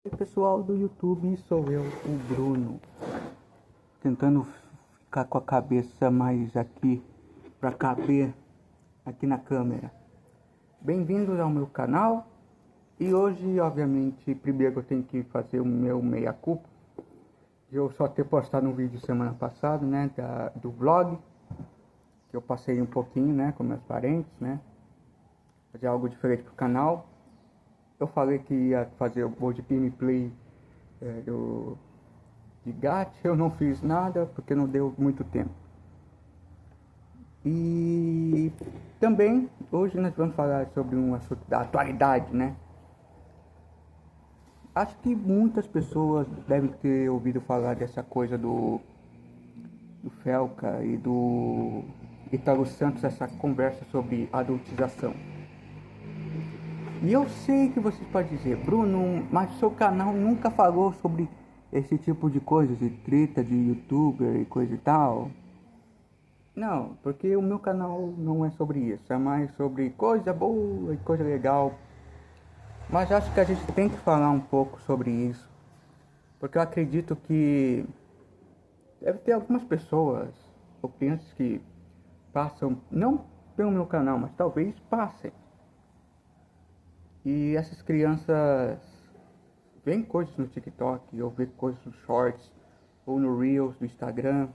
Oi pessoal do YouTube, sou eu, o Bruno, tentando ficar com a cabeça mais aqui para caber aqui na câmera. Bem-vindos ao meu canal e hoje, obviamente, primeiro eu tenho que fazer o meu meia-culpa de eu só ter postado um vídeo semana passada, né, do vlog, que eu passei um pouquinho, né, com meus parentes, né, fazer algo diferente pro canal. Eu falei que ia fazer o World Gameplay de gato, eu não fiz nada porque não deu muito tempo. E também hoje nós vamos falar sobre um assunto da atualidade, né? Acho que muitas pessoas devem ter ouvido falar dessa coisa do Felca e do Ítalo Santos, essa conversa sobre adultização. E eu sei que vocês podem dizer, Bruno, mas seu canal nunca falou sobre esse tipo de coisa, de treta de youtuber e coisa e tal. Não, porque o meu canal não é sobre isso, é mais sobre coisa boa e coisa legal. Mas acho que a gente tem que falar um pouco sobre isso, porque eu acredito que deve ter algumas pessoas ou crianças que passam, não pelo meu canal, mas talvez passem. E essas crianças veem coisas no TikTok, ou vê coisas no Shorts, ou no Reels do Instagram,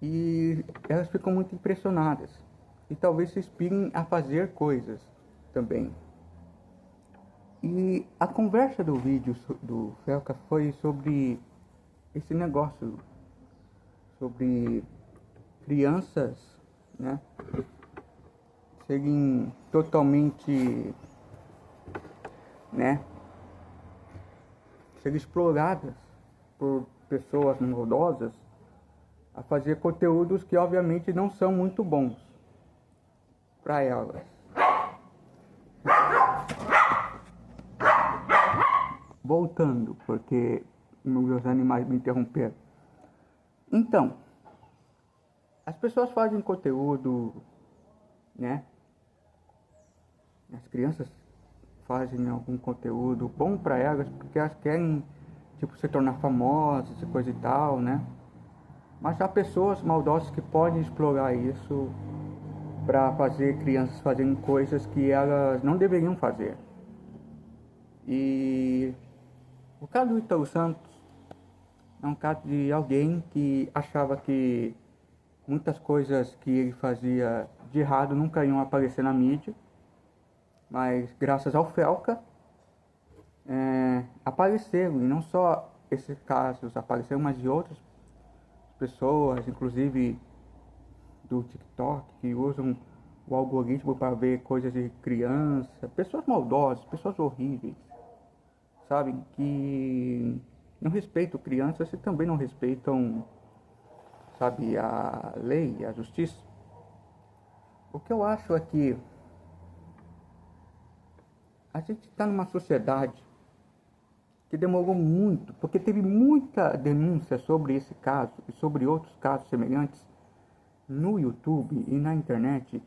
e elas ficam muito impressionadas. E talvez se inspirem a fazer coisas também. E a conversa do vídeo do Felca foi sobre esse negócio, sobre crianças, né, serem totalmente, né, serem exploradas por pessoas maldosas a fazer conteúdos que obviamente não são muito bons para elas. Voltando, porque meus animais me interromperam. Então, as pessoas fazem conteúdo, né? As crianças fazem algum conteúdo bom para elas porque elas querem, tipo, se tornar famosas e coisa e tal, né? Mas há pessoas maldosas que podem explorar isso para fazer crianças fazerem coisas que elas não deveriam fazer. E o caso do Ítalo Santos é um caso de alguém que achava que muitas coisas que ele fazia de errado nunca iam aparecer na mídia, mas graças ao Felca apareceram, e não só esses casos apareceram, mas de outras pessoas, inclusive do TikTok, que usam o algoritmo para ver coisas de criança, pessoas maldosas, pessoas horríveis, sabe, que não respeitam crianças e também não respeitam, sabe, a lei, a justiça. O que eu acho é que a gente está numa sociedade que demorou muito, porque teve muita denúncia sobre esse caso e sobre outros casos semelhantes no YouTube e na internet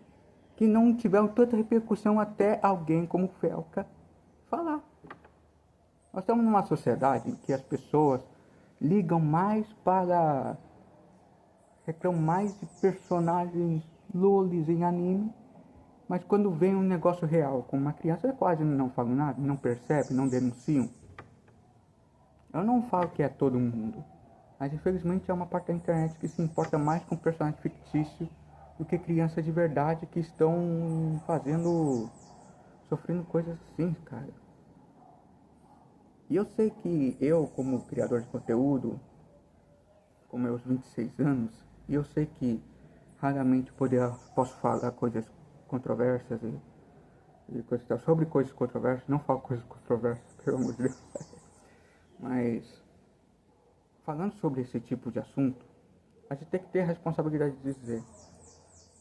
que não tiveram tanta repercussão até alguém como o Felca falar. Nós estamos numa sociedade em que as pessoas ligam mais para reclamam mais de personagens lolis em anime, mas quando vem um negócio real com uma criança, quase não falam nada, não percebem, não denunciam. Eu não falo que é todo mundo, mas infelizmente é uma parte da internet que se importa mais com personagem fictício do que crianças de verdade que estão sofrendo coisas assim, cara. E eu sei que eu, como criador de conteúdo, com meus 26 anos, e eu sei que raramente posso falar coisas controversas e coisas tal, sobre coisas controversas, não falo coisas controversas, pelo amor de Deus. Mas, falando sobre esse tipo de assunto, a gente tem que ter a responsabilidade de dizer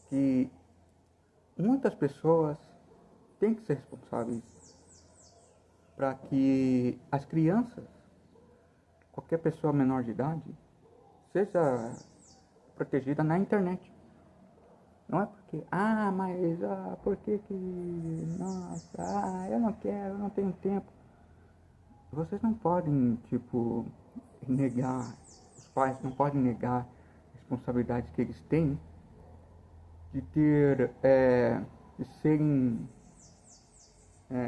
que muitas pessoas têm que ser responsáveis para que as crianças, qualquer pessoa menor de idade, seja protegida na internet. Não é porque, por que que, nossa, eu não quero, eu não tenho tempo. vocês não podem, tipo, negar, os pais não podem negar a responsabilidade que eles têm de ter, de serem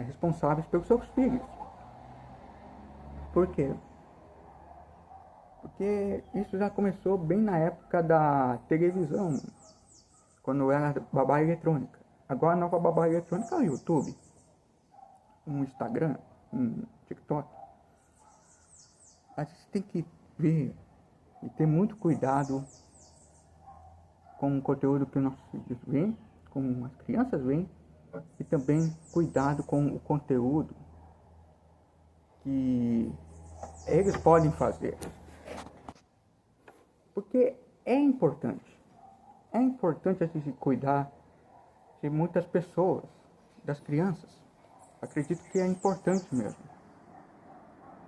responsáveis pelos seus filhos. Por quê? Porque isso já começou bem na época da televisão, quando era babá eletrônica. Agora a nova babá eletrônica é o YouTube, um Instagram, um TikTok. A gente tem que ver e ter muito cuidado com o conteúdo que nossos filhos veem, como as crianças veem, e também cuidado com o conteúdo que eles podem fazer. Porque é importante a gente cuidar de muitas pessoas, das crianças. Acredito que é importante mesmo.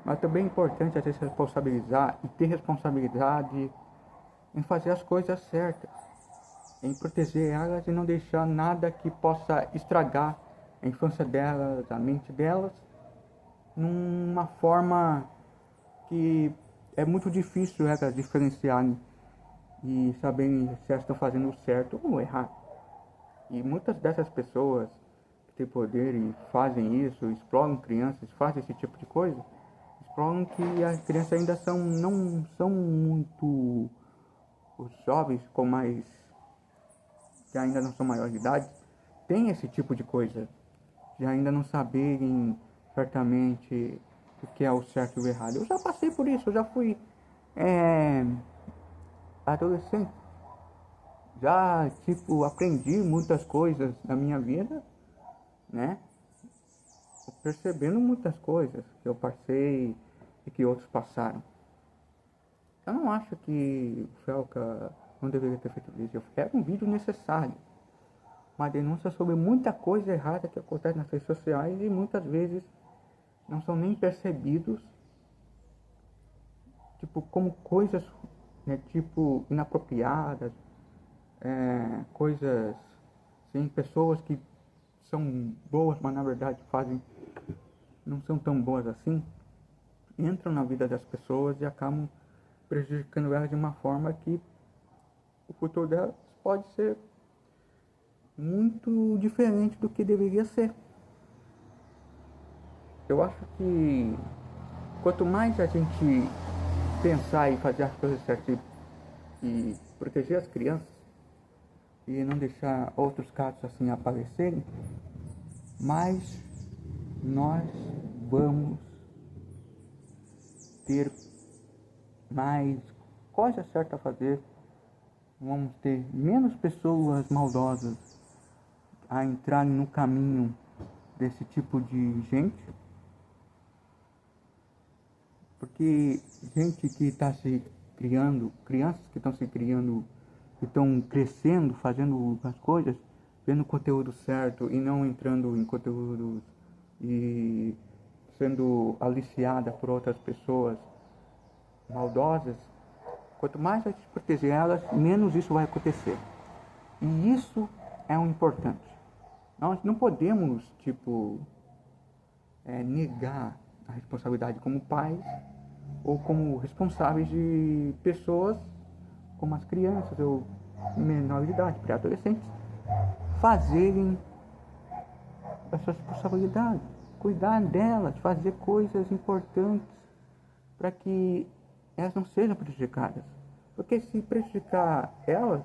Mas também é importante a gente se responsabilizar e ter responsabilidade em fazer as coisas certas, em proteger elas e não deixar nada que possa estragar a infância delas, a mente delas, numa forma que é muito difícil elas diferenciarem e saberem se elas estão fazendo o certo ou o errado. E muitas dessas pessoas que têm poder e fazem isso, exploram crianças, fazem esse tipo de coisa, exploram que as crianças ainda não são muito, os jovens com mais, que ainda não são maiores de idade, têm esse tipo de coisa, de ainda não saberem certamente o que é o certo e o errado. Eu já passei por isso, eu já fui adolescente, já tipo aprendi muitas coisas na minha vida, né? Percebendo muitas coisas que eu passei e que outros passaram. Eu não acho que o Felca não deveria ter feito isso. Era um vídeo necessário, uma denúncia sobre muita coisa errada que acontece nas redes sociais e muitas vezes não são nem percebidos, tipo, como coisas, né, tipo, inapropriadas, coisas, sim, pessoas que são boas, mas na verdade não são tão boas assim, entram na vida das pessoas e acabam prejudicando elas de uma forma que o futuro delas pode ser muito diferente do que deveria ser. Eu acho que quanto mais a gente pensar e fazer as coisas certas e proteger as crianças e não deixar outros casos assim aparecerem, mais nós vamos ter mais coisa certa a fazer, vamos ter menos pessoas maldosas a entrarem no caminho desse tipo de gente, porque gente que está se criando, crianças que estão se criando, que estão crescendo, fazendo as coisas, vendo o conteúdo certo e não entrando em conteúdos e sendo aliciada por outras pessoas maldosas, quanto mais a gente proteger elas, menos isso vai acontecer. E isso é o importante. Nós não podemos, tipo, negar a responsabilidade como pais ou como responsáveis de pessoas como as crianças ou menores de idade, pré-adolescentes, fazerem a sua responsabilidade, cuidar delas, fazer coisas importantes para que elas não sejam prejudicadas. Porque se prejudicar elas,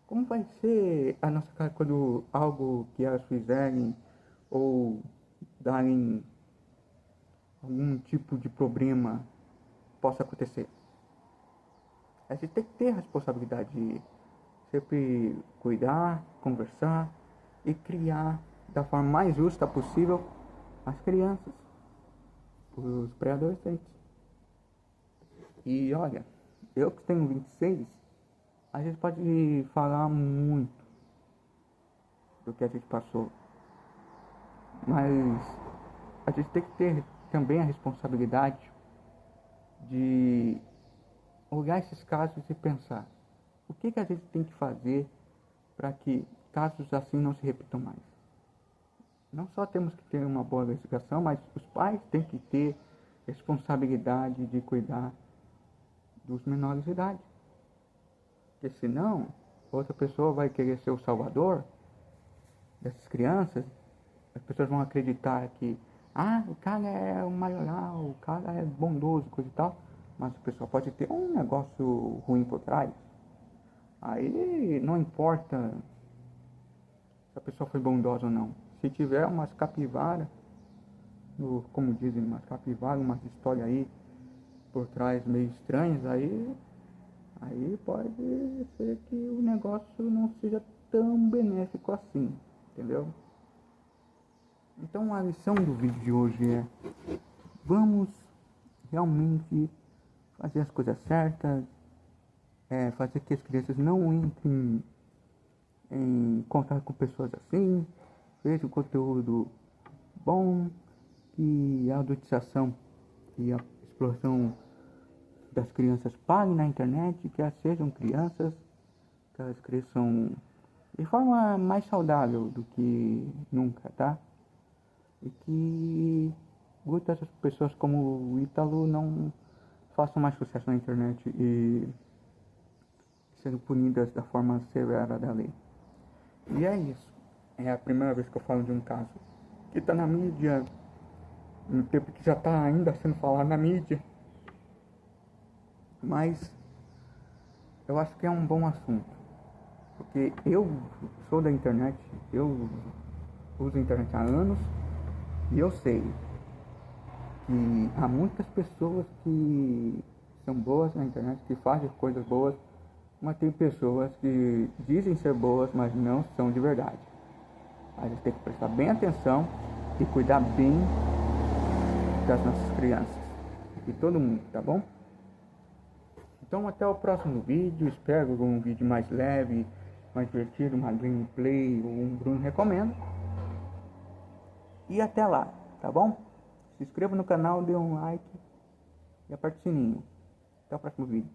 como vai ser a nossa cara quando algo que elas fizerem ou darem algum tipo de problema possa acontecer? A gente tem que ter a responsabilidade de sempre cuidar, conversar e criar da forma mais justa possível as crianças, os pré-adolescentes. E olha, eu que tenho 26, a gente pode falar muito do que a gente passou, mas a gente tem que ter também a responsabilidade de olhar esses casos e pensar o que a gente tem que fazer para que casos assim não se repitam mais. Não só temos que ter uma boa investigação, mas os pais têm que ter responsabilidade de cuidar dos menores de idade. Porque senão, outra pessoa vai querer ser o salvador dessas crianças. As pessoas vão acreditar que, o cara é um maioral, o cara é bondoso, coisa e tal. Mas a pessoa pode ter um negócio ruim por trás. Aí não importa se a pessoa foi bondosa ou não. Se tiver umas capivaras, como dizem, umas capivaras, umas histórias aí por trás meio estranhas, aí pode ser que o negócio não seja tão benéfico assim, entendeu? Então a lição do vídeo de hoje é: vamos realmente fazer as coisas certas, fazer que as crianças não entrem em contato com pessoas assim, vejam conteúdo bom, que a adultização e a exploração das crianças parem na internet, que elas sejam crianças, que elas cresçam de forma mais saudável do que nunca, tá? E que muitas pessoas como o Ítalo não façam mais sucesso na internet e sejam punidas da forma severa da lei. E é isso. É a primeira vez que eu falo de um caso que está na mídia, no tempo que já está ainda sendo falado na mídia. Mas eu acho que é um bom assunto. Porque eu sou da internet, eu uso a internet há anos e eu sei que há muitas pessoas que são boas na internet, que fazem coisas boas, mas tem pessoas que dizem ser boas, mas não são de verdade. A gente tem que prestar bem atenção e cuidar bem das nossas crianças e todo mundo, tá bom? Então até o próximo vídeo, espero um vídeo mais leve, mais divertido, uma gameplay ou um Bruno recomenda. E até lá, tá bom? Se inscreva no canal, dê um like e aperte o sininho. Até o próximo vídeo.